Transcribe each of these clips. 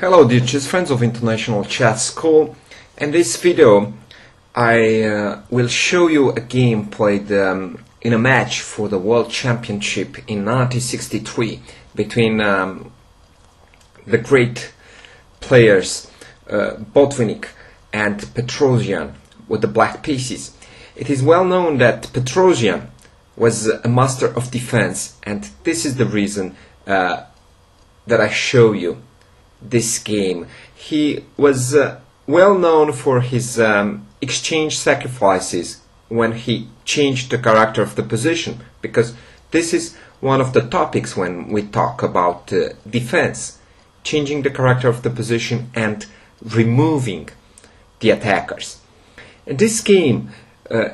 Hello dear chess friends of International Chess School. In this video I will show you a game played in a match for the World Championship in 1963 between the great players Botvinnik and Petrosian with the black pieces. It is well known that Petrosian was a master of defense, and this is the reason that I show you this game. He was well known for his exchange sacrifices when he changed the character of the position, because this is one of the topics when we talk about defense, changing the character of the position and removing the attackers. In this game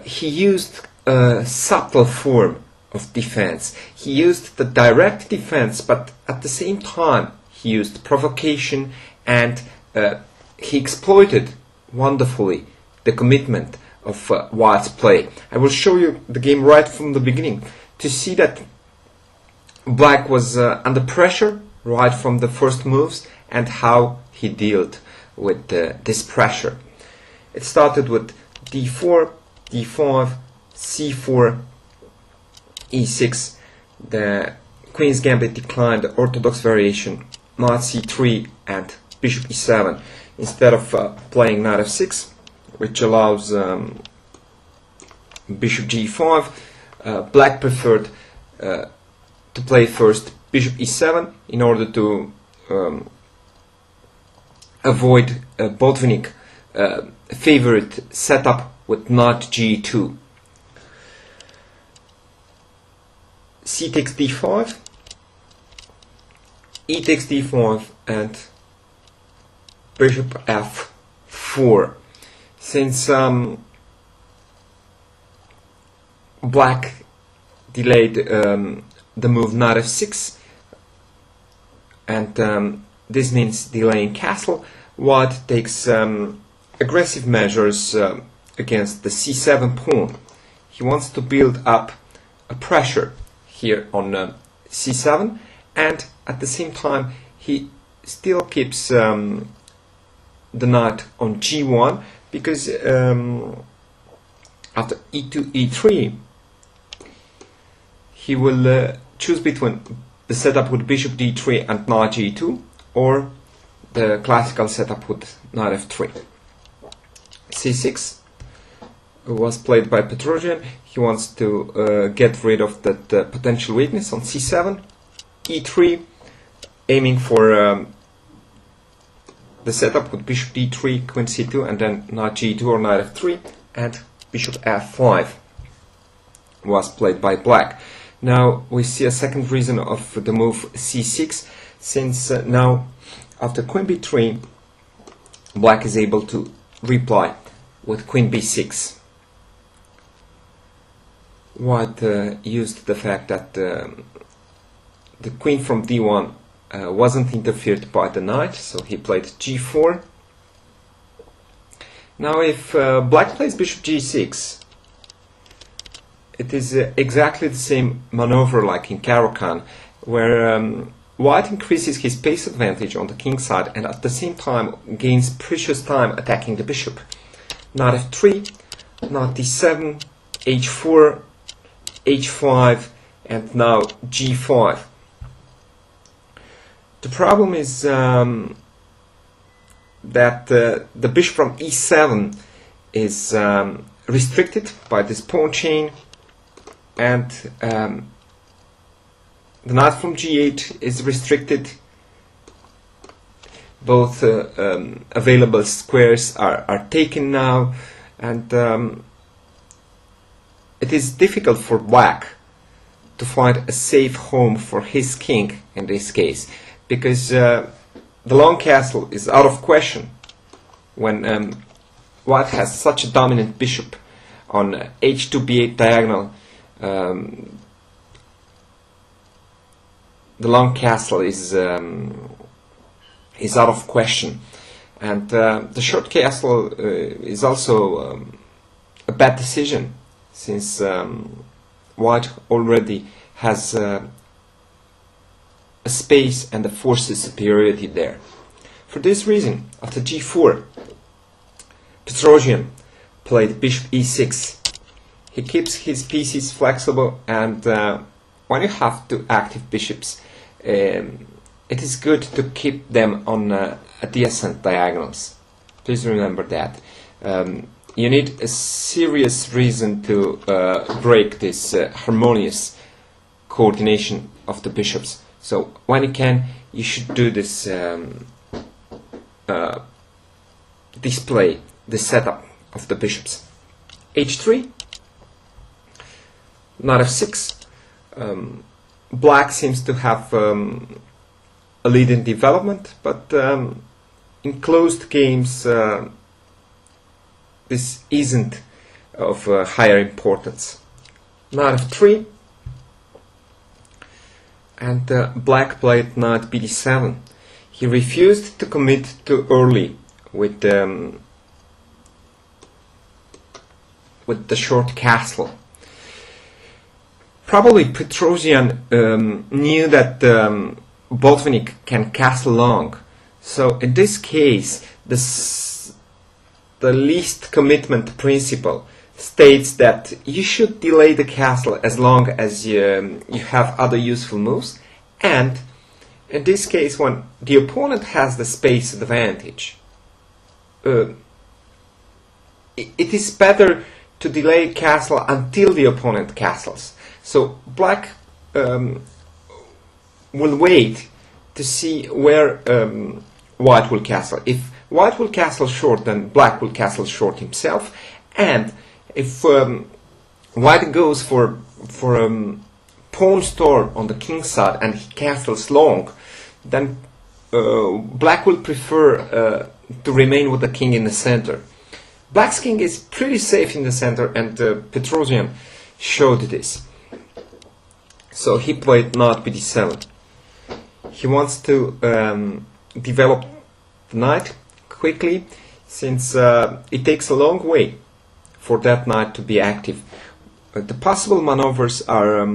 he used a subtle form of defense. He used the direct defense, but at the same time he used provocation, and he exploited wonderfully the commitment of White's play. I will show you the game right from the beginning to see that Black was under pressure right from the first moves and how he dealt with this pressure. It started with d4, d5, c4, e6. The Queen's Gambit declined the orthodox variation, knight c3 and bishop e7 instead of playing knight f6, which allows bishop g5. Black preferred to play first bishop e7 in order to avoid Botvinnik favorite setup with knight g2. C takes d5, e takes d5, and bishop f4. Since Black delayed the move knight f6, and this means delaying castle, White takes aggressive measures against the c7 pawn. He wants to build up a pressure here on c7, and at the same time he still keeps the knight on g1, because after e2, e3 he will choose between the setup with bishop d3 and knight g2, or the classical setup with knight f3. c6 was played by Petrosian. He wants to get rid of that potential weakness on c7, e3, aiming for the setup with bishop d3, queen c2, and then knight g2 or knight f3, and bishop f5 was played by Black. Now we see a second reason of the move c6, since now after queen b3 Black is able to reply with queen b6. White used the fact that the queen from d1 wasn't interfered by the knight, so he played g4. Now if Black plays bishop g6, it is exactly the same maneuver like in Caro-Kann, where White increases his pace advantage on the king side and at the same time gains precious time attacking the bishop. Knight f3, knight d7, h4, h5, and now g5. The problem is that the bishop from e7 is restricted by this pawn chain, and the knight from g8 is restricted. Both available squares are taken now, and it is difficult for Black to find a safe home for his king in this case, because the long castle is out of question when White has such a dominant bishop on h2 b8 diagonal. The long castle is out of question, and the short castle is also a bad decision, since White already has a space and a forces superiority there. For this reason, after g4, Petrosian played bishop e6. He keeps his pieces flexible, and when you have two active bishops, it is good to keep them on adjacent diagonals. Please remember that. You need a serious reason to break this harmonious coordination of the bishops. So when you can, you should do this display, the setup of the bishops. h3, knight f6. Black seems to have a lead in development, but in closed games this isn't of higher importance. Knight f3, and black played knight bd7. He refused to commit too early with the short castle. Probably Petrosian knew that Botvinnik can castle long, so in this case the least commitment principle states that you should delay the castle as long as you have other useful moves, and in this case when the opponent has the space advantage, it is better to delay castle until the opponent castles. So black will wait to see where white will castle. If white will castle short, then black will castle short himself, and if white goes for pawn store on the king side and he castles long, then black will prefer to remain with the king in the center. Black's king is pretty safe in the center, and Petrosian showed this. So he played knight bd7. He wants to develop the knight quickly, since it takes a long way for that knight to be active. The possible maneuvers are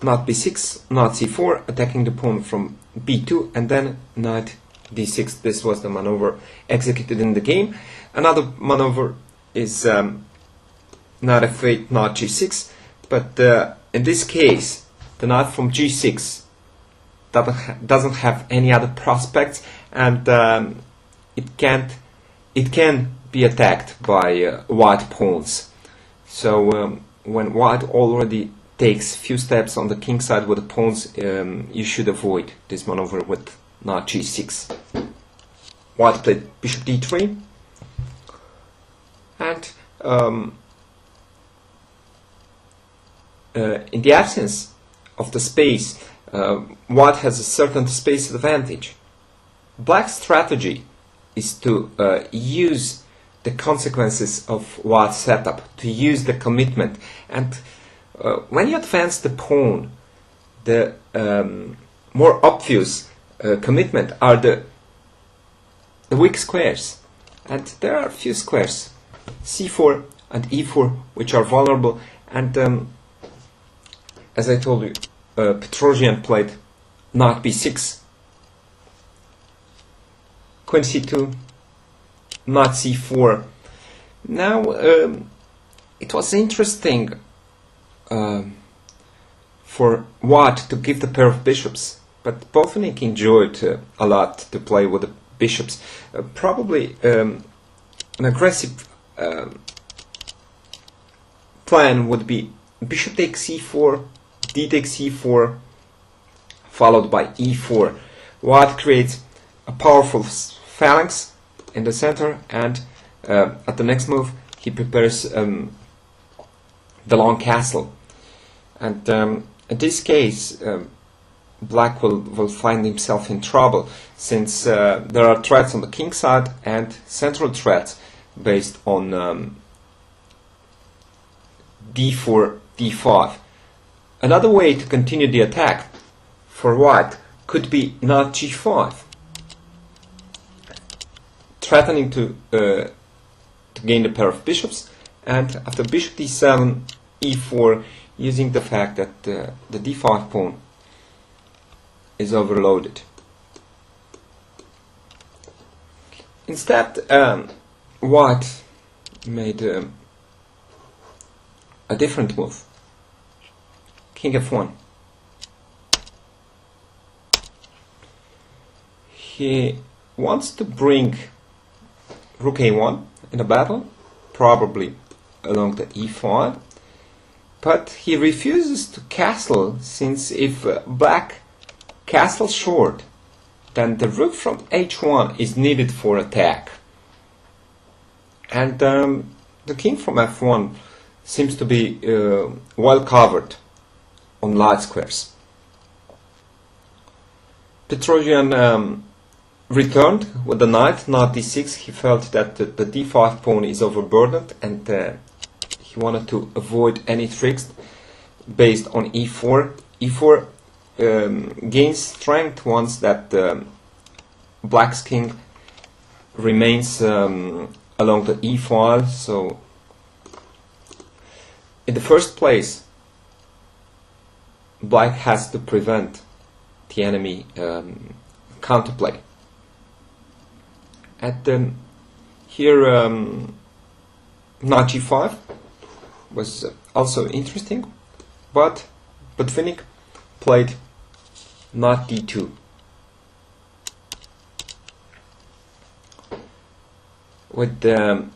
knight b6, knight c4, attacking the pawn from b2, and then knight d6. This was the maneuver executed in the game. Another maneuver is knight f8, knight g6, but in this case the knight from g6 doesn't have any other prospects, and it can be attacked by white pawns. So when white already takes few steps on the king side with the pawns, you should avoid this maneuver with knight g6. White played bishop d3, and in the absence of the space, white has a certain space advantage. Black's strategy is to use the consequences of white's setup, to use the commitment, and when you advance the pawn, the more obvious commitment are the weak squares, and there are a few squares, c4 and e4, which are vulnerable, and as I told you, Petrosian played knight b6, queen c2, knight c4. Now it was interesting for white to give the pair of bishops, but Botvinnik enjoyed a lot to play with the bishops. Probably an aggressive plan would be bishop takes c4, d takes c4, followed by e4. White creates a powerful phalanx in the center, and at the next move he prepares the long castle. And in this case, black will find himself in trouble, since there are threats on the king side and central threats based on d4, d5. Another way to continue the attack for white could be knight g5, threatening to gain the pair of bishops, and after bishop d7, e4, using the fact that the d5 pawn is overloaded. Instead, White made a different move. King f1. He wants to bring rook a1 in a battle, probably along the e5, but he refuses to castle, since if black castles short, then the rook from h1 is needed for attack. And the king from f1 seems to be well covered on light squares. Petrosian returned with the knight d6. He felt that the d5 pawn is overburdened, and he wanted to avoid any tricks based on e4. e4 gains strength once that black's king remains along the e file. So in the first place, black has to prevent the enemy counterplay. And here knight g5 was also interesting, but Botvinnik played knight d2. With the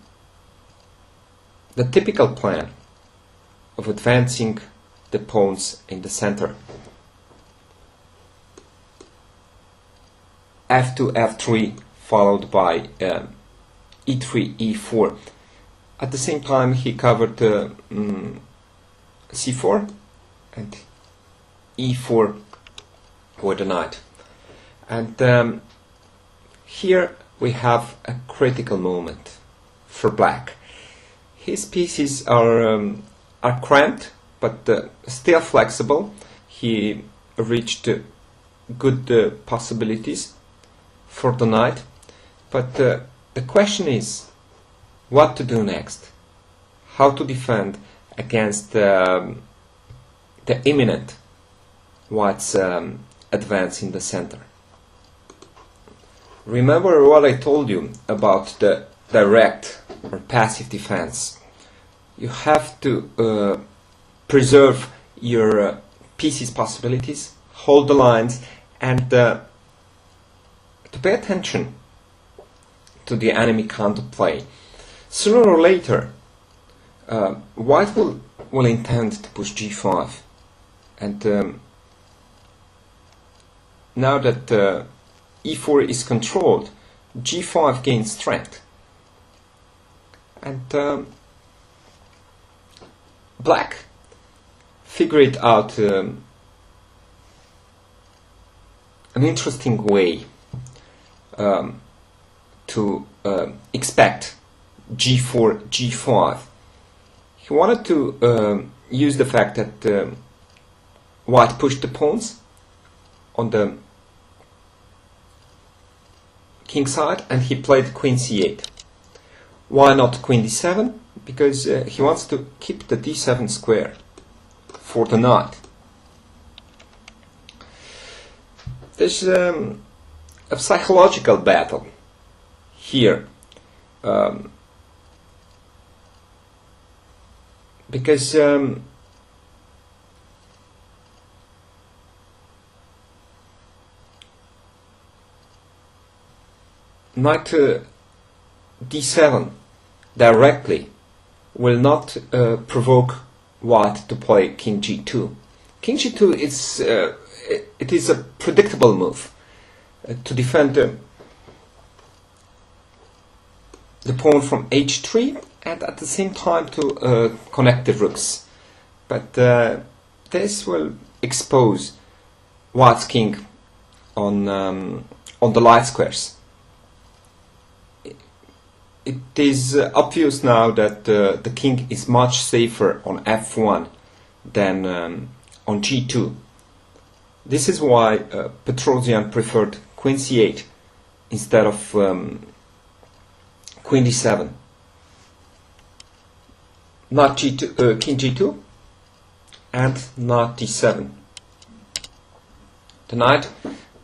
typical plan of advancing the pawns in the center. f2, f3, followed by e3, e4. At the same time, he covered c4 and e4 with the knight. And here we have a critical moment for black. His pieces are cramped, but still flexible. He reached good possibilities for the knight, but the question is what to do next, how to defend against the imminent white's advance in the center. Remember what I told you about the direct or passive defense. You have to preserve your pieces' possibilities, hold the lines, and to pay attention to the enemy counterplay. Sooner or later, white will intend to push g5, and now that e4 is controlled, g5 gains strength, and black figured out an interesting way to expect g4, g5. He wanted to use the fact that white pushed the pawns on the king side, and he played queen c8. Why not queen d7? Because he wants to keep the d7 square for the knight. There's a psychological battle here, because knight d7 directly will not provoke white to play king g2. King g2 is it is a predictable move to defend the pawn from h3, and at the same time to connect the rooks. But this will expose white's king on the light squares. It is obvious now that the king is much safer on f1 than on g2. This is why Petrosian preferred queen c8 instead of queen d7. Not g2, king g2, and not d7. The knight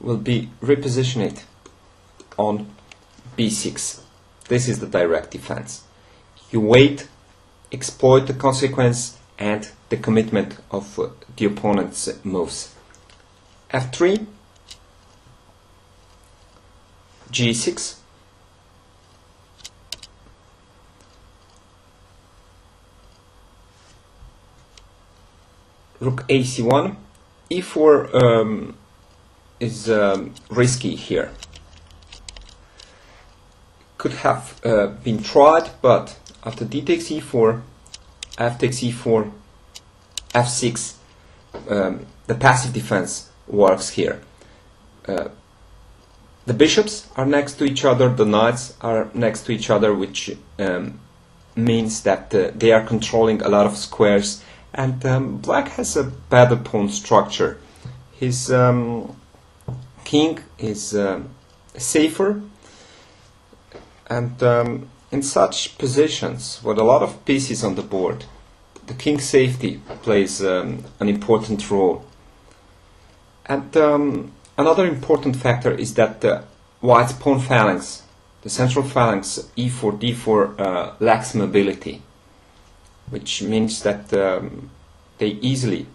will be repositioned on b6. This is the direct defense. You wait, exploit the consequence and the commitment of the opponent's moves. f3, g6, rook ac1, e4 is risky here. Could have been tried, but after d takes e4, f takes e4, f6, the passive defense works here. The bishops are next to each other, the knights are next to each other, which means that they are controlling a lot of squares, and black has a better pawn structure. His king is safer, and in such positions with a lot of pieces on the board, the king's safety plays an important role. And another important factor is that the white's pawn phalanx, the central phalanx e4, d4 lacks mobility, which means that they easily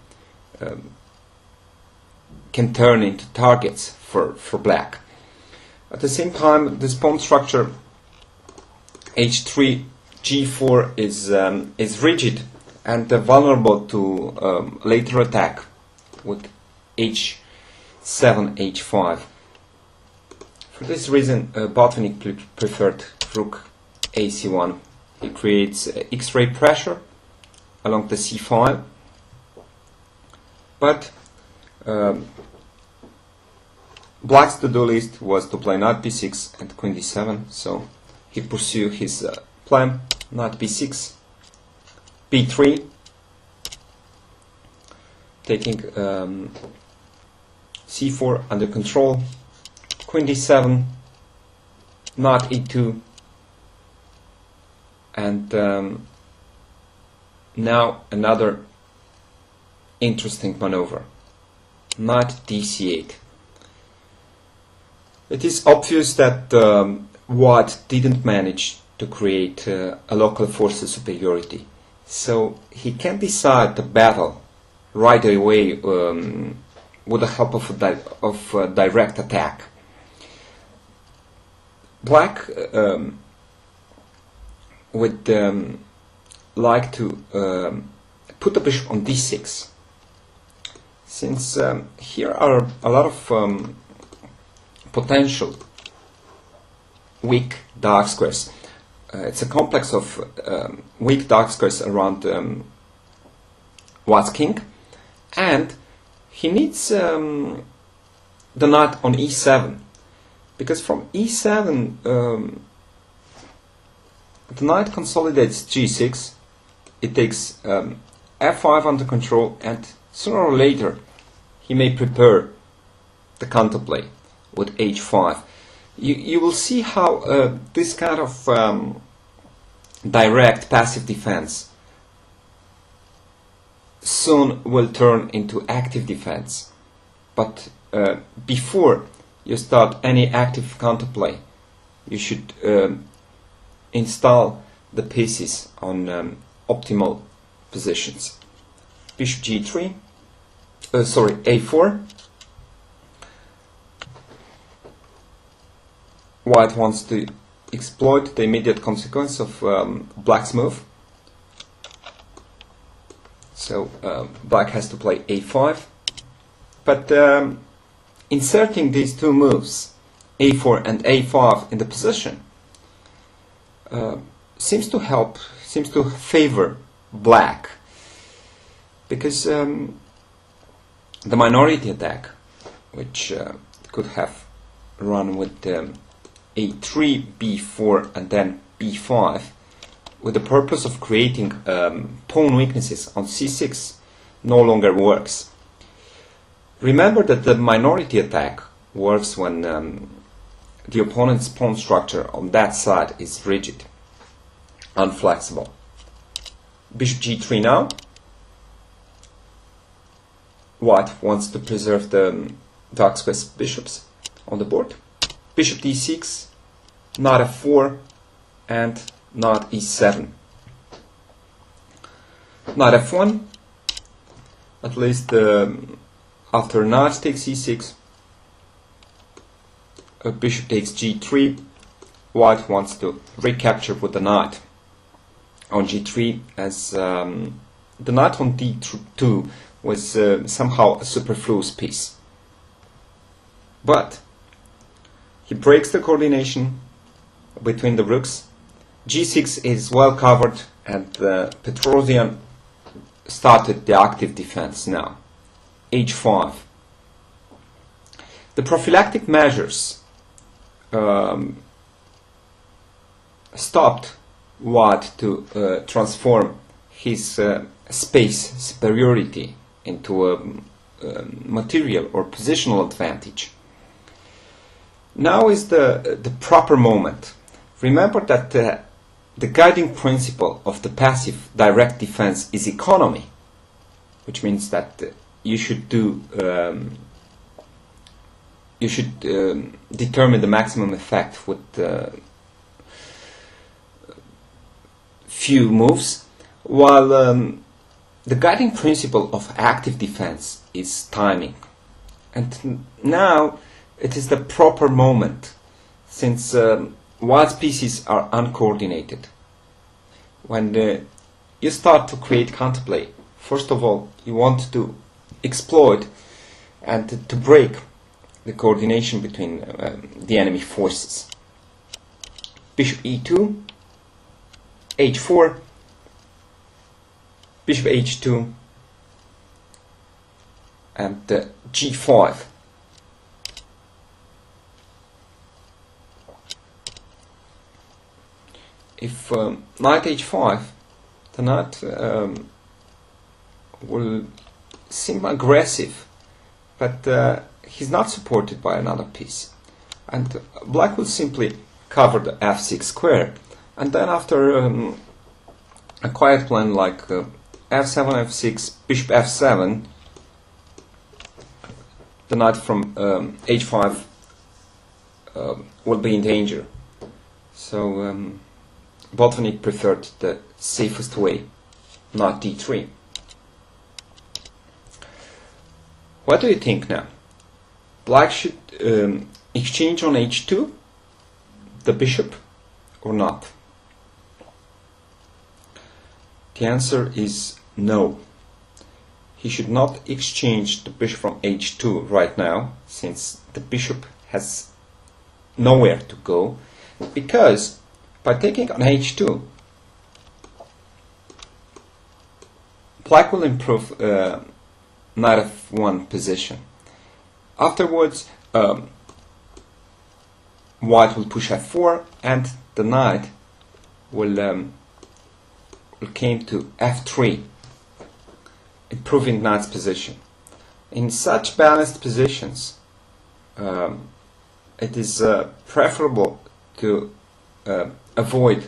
can turn into targets for black. At the same time, this pawn structure h3, g4 is rigid and vulnerable to later attack with h7, h5. For this reason, Botvinnik preferred rook ac1. He creates X-ray pressure along the c5, but black's to-do list was to play knight b6 and queen d7, so he pursued his plan, knight b6, b3, taking c4 under control, queen d7, knight e2, and now another interesting maneuver, knight dc8. It is obvious that White didn't manage to create a local force of superiority, so he can decide the battle right away with the help of a direct attack. Black would like to put the bishop on d6, since here are a lot of potential weak dark squares. It's a complex of weak dark squares around White's king, and he needs the knight on e7, because from e7 the knight consolidates g6, it takes f5 under control, and sooner or later he may prepare the counterplay with h5. You will see how this kind of direct passive defense soon will turn into active defense. But before you start any active counterplay, you should install the pieces on optimal positions. Bishop g3, sorry, a4. White wants to exploit the immediate consequence of black's move. So black has to play a5. But inserting these two moves, a4 and a5, in the position seems to favor black, because the minority attack, which could have run with a3, b4 and then b5, with the purpose of creating pawn weaknesses on c6, no longer works. Remember that the minority attack works when the opponent's pawn structure on that side is rigid, unflexible. Bishop g3 now. White wants to preserve the dark squares bishops on the board. Bishop d6, knight f4, and knight e7. Knight f1, at least after knight takes e6, bishop takes g3. White wants to recapture with the knight on g3, as the knight on d2 was somehow a superfluous piece. But he breaks the coordination between the rooks. g6 is well covered, and Petrosian started the active defense now. h5. The prophylactic measures stopped White to transform his space superiority into a material or positional advantage. Now is the proper moment. Remember that the guiding principle of the passive direct defense is economy, which means that you should determine the maximum effect with few moves, while the guiding principle of active defense is timing. And now it is the proper moment, since White's pieces are uncoordinated. When you start to create counterplay, first of all you want to exploit and to break the coordination between the enemy forces. Bishop e2, h4, bishop h2, and g5. If knight h5, the knight will seem aggressive, but he's not supported by another piece, and black will simply cover the f6 square, and then after a quiet plan like f7, f6, bishop f7, the knight from h5 will be in danger. So Botvinnik preferred the safest way, knight d3. What do you think now? Black should exchange on h2 the bishop or not? The answer is no. He should not exchange the bishop from h2 right now, since the bishop has nowhere to go, because by taking on h2, black will improve knight f1 position. Afterwards, white will push f4, and the knight will came to f3, improving knight's position. In such balanced positions, it is preferable to avoid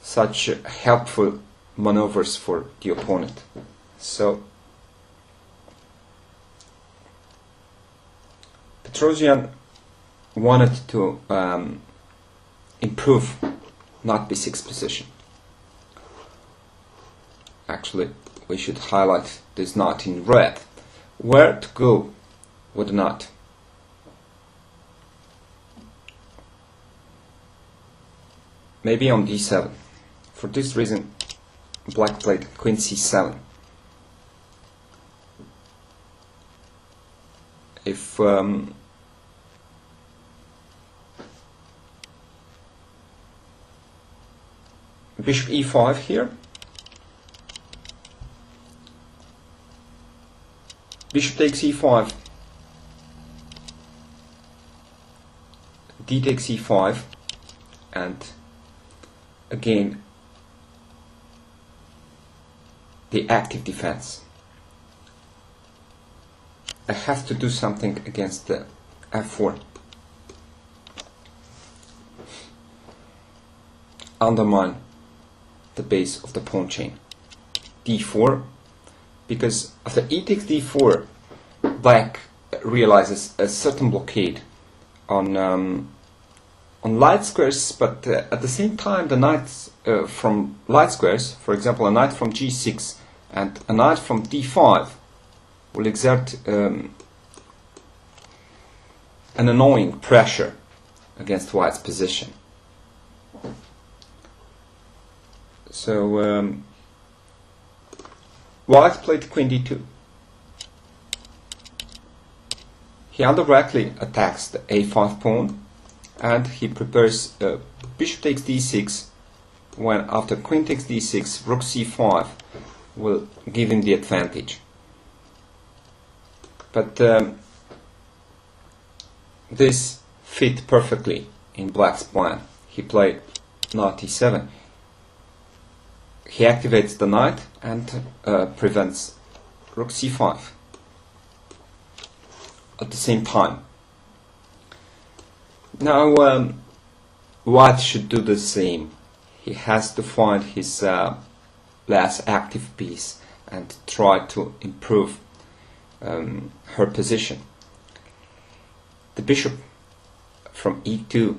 such helpful maneuvers for the opponent. So Petrosian wanted to improve knight b6 position. Actually, we should highlight this knight in red. Where to go with the knight? Maybe on d7. For this reason, black played queen c7. If bishop e5 here, bishop takes e5, d takes e5, and again the active defense. I have to do something against the f4. Undermine the base of the pawn chain. d4, because after e takes d4, black realizes a certain blockade on on light squares, but at the same time the knights from light squares, for example a knight from g6 and a knight from d5, will exert an annoying pressure against white's position. So white played queen d2. He indirectly attacks the a5 pawn, and he prepares bishop takes d6, when after queen takes d6, rook c5 will give him the advantage. But this fit perfectly in black's plan. He played knight e7. He activates the knight and prevents rook c5 at the same time. Now white should do the same. He has to find his less active piece and try to improve her position. The bishop from e2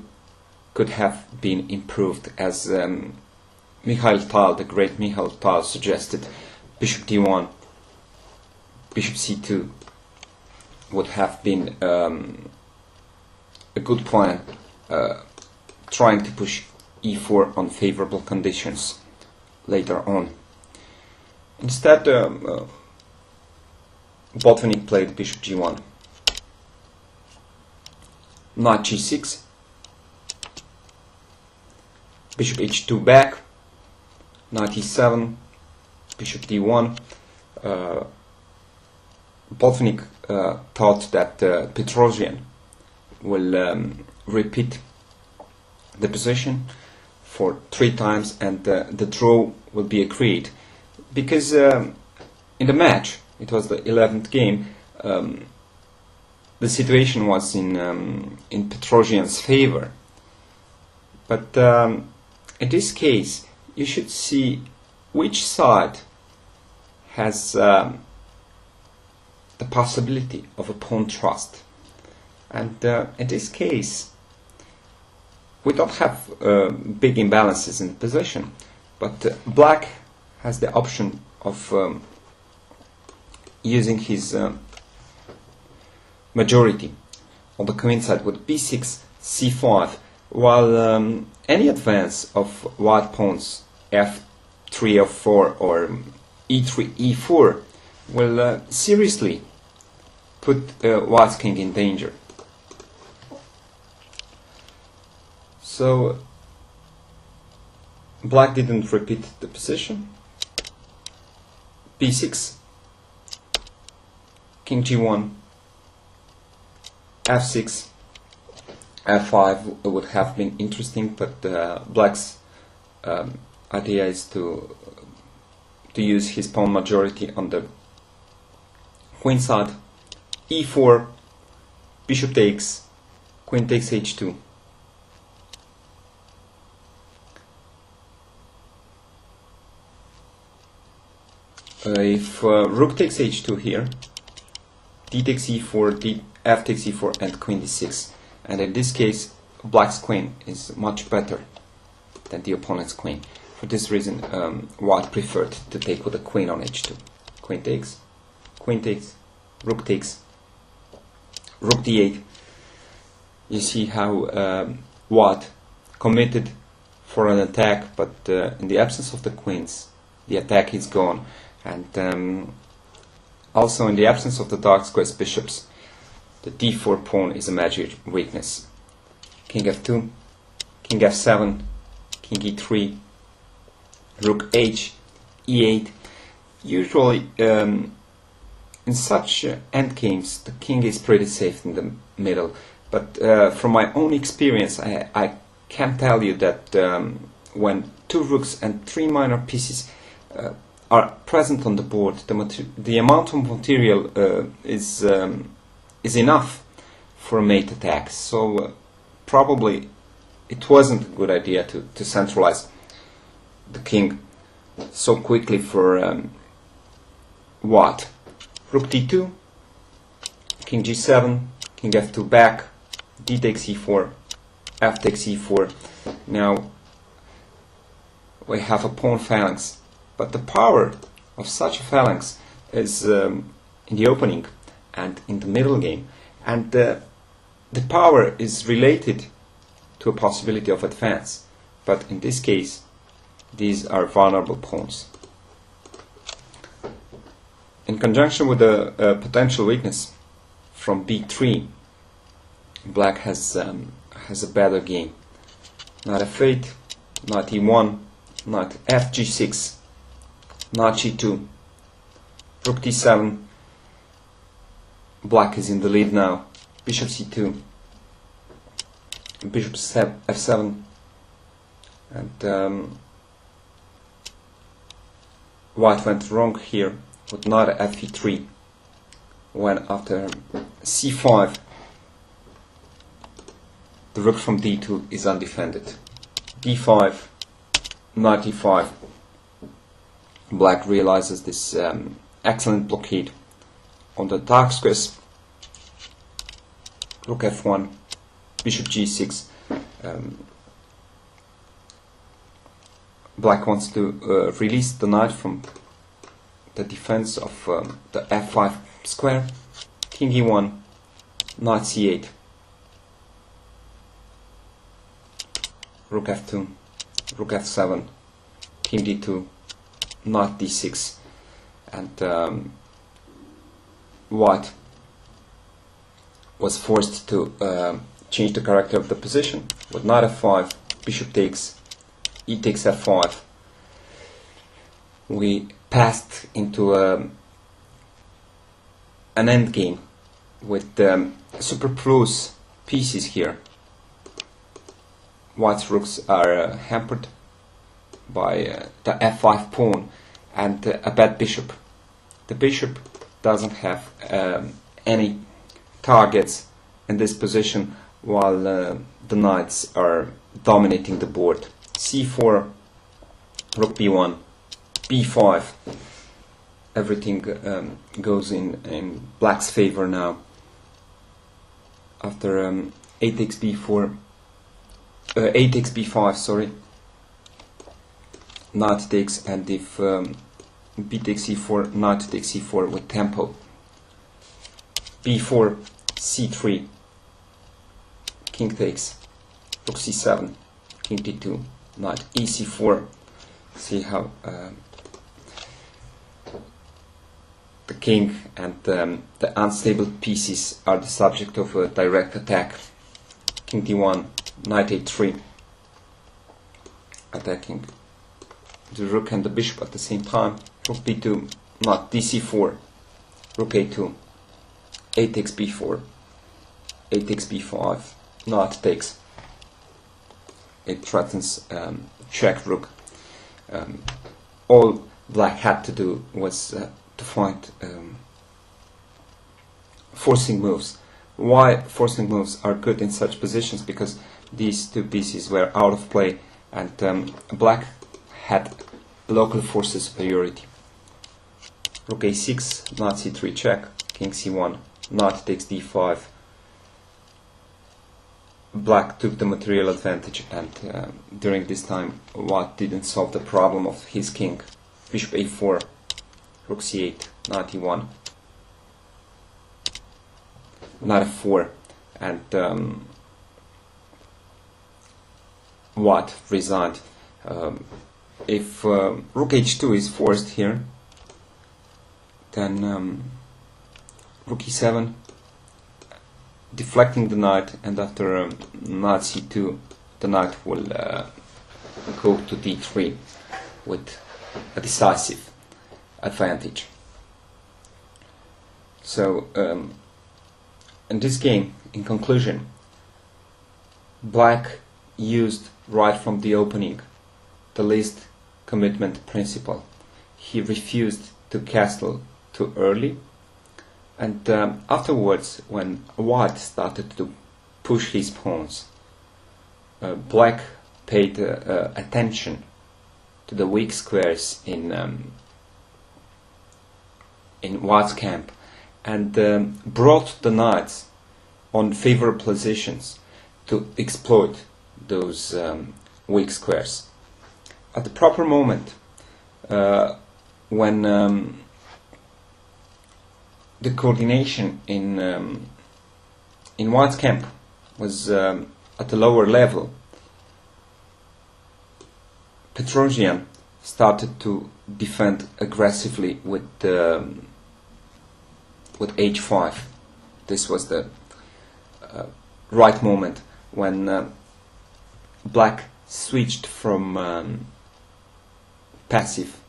could have been improved, as Mikhail Tal, the great Mikhail Tal, suggested. Bishop d1, bishop c2 would have been a good plan, trying to push e4 on favorable conditions later on. Instead, Botvinnik played bishop g1, knight g6, bishop h2 back, knight e7, bishop d1. Botvinnik thought that Petrosian will repeat the position for 3 times and the draw will be agreed, because in the match, it was the 11th game, the situation was in Petrosian's favor. But in this case, you should see which side has the possibility of a pawn thrust. And in this case, we don't have big imbalances in the position, but black has the option of using his majority on the queen side with b6, c5, while any advance of white pawns f3, f4 or e3, e4 will seriously put white's king in danger. So black didn't repeat the position. b6, king g1, f6, f5 would have been interesting, but black's idea is to use his pawn majority on the queen side. e4, bishop takes, queen takes h2. If rook takes h2 here, d takes e4, f takes e4, and queen d6. And in this case, black's queen is much better than the opponent's queen. For this reason, white preferred to take with a queen on h2. Queen takes, rook takes, rook d8. You see how white committed for an attack, but in the absence of the queens, the attack is gone. And also in the absence of the dark squares bishops, the d4 pawn is a major weakness. King f2, king f7, king e3, rook h, e8. Usually in such endgames the king is pretty safe in the middle, but from my own experience I can tell you that when 2 rooks and 3 minor pieces are present on the board, the amount of material is enough for a mate attack. So probably it wasn't a good idea to centralize the king so quickly for white. Rook d2, king g7, king f2 back, d takes e4, f takes e4. Now we have a pawn phalanx, but the power of such a phalanx is in the opening and in the middle game, and the power is related to a possibility of advance, but in this case these are vulnerable pawns. In conjunction with a potential weakness from b3, black has a better game. Knight f8, knight e1, knight f g6, knight g2, rook d7. Black is in the lead now. Bishop c2, bishop f7, and white went wrong here with knight fe3, when after c5 the rook from d2 is undefended. d5, knight e5. Black realizes this excellent blockade on the dark squares. Rook f1, bishop g6. Black wants to release the knight from the defense of the f5 square. King e1, knight c8, rook f2, rook f7, king d2, knight d6, and white was forced to change the character of the position with knight f5, bishop takes, e takes f5. We passed into an endgame with superfluous pieces here. White's rooks are hampered by the f5 pawn and a bad bishop. The bishop doesn't have any targets in this position, while the knights are dominating the board. c4, rook b1, b5. Everything goes in black's favor now. After a takes b4, a takes b5, sorry, knight takes, and if b takes c4, knight takes c4 with tempo. b4, c3, king takes, rook c7, king d2, knight ec4. See how the king and the unstable pieces are the subject of a direct attack. King d1, knight a3, attacking the rook and the bishop at the same time. Rook b2, knight dc4, rook a2, a takes b4, a takes b5, knight takes. It threatens check rook. All black had to do was to find forcing moves. Why forcing moves are good in such positions? Because these two pieces were out of play, and black had local forces superiority. Rook a6, knight c3 check, king c1, knight takes d5. Black took the material advantage, and during this time white didn't solve the problem of his king. Bishop a4, rook c8, knight e1, knight f4, and white resigned. If rook h2 is forced here, then rook e7, deflecting the knight, and after knight c2 the knight will go to d3 with a decisive advantage. So in this game, in conclusion, black used right from the opening the least commitment principle. He refused to castle too early, and afterwards, when white started to push his pawns, black paid attention to the weak squares in white's camp, and brought the knights on favorable positions to exploit those weak squares. At the proper moment, when the coordination in White's camp was at a lower level, Petrosian started to defend aggressively with h5. This was the right moment when Black switched from passive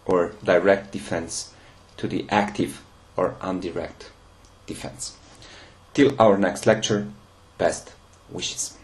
or direct defense to the active or indirect defense. Till our next lecture, best wishes.